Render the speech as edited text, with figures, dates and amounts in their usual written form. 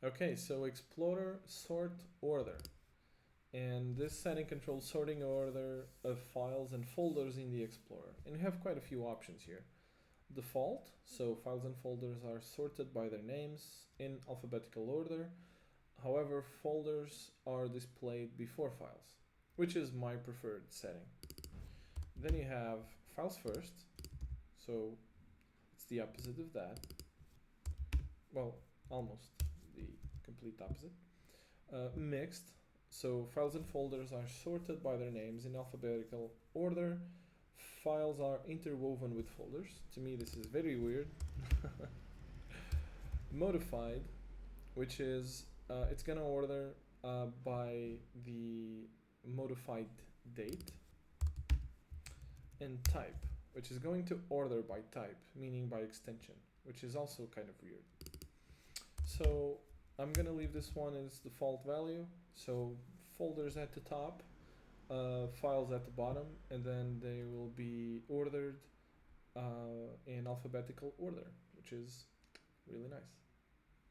Okay, so explorer sort order. And this setting controls sorting order of files and folders in the Explorer. And we have quite a few options here. Default, so files and folders are sorted by their names in alphabetical order. However, folders are displayed before files, which is my preferred setting. Then you have files first, so it's the opposite of that. Well, almost the complete opposite. Mixed, so files and folders are sorted by their names in alphabetical order. Files are interwoven with folders. To me, this is very weird. Modified, which is it's gonna order by the modified date. And type, which is going to order by type, meaning by extension, which is also kind of weird. So I'm gonna leave this one as default value. So folders at the top, files at the bottom, and then they will be ordered in alphabetical order, which is really nice.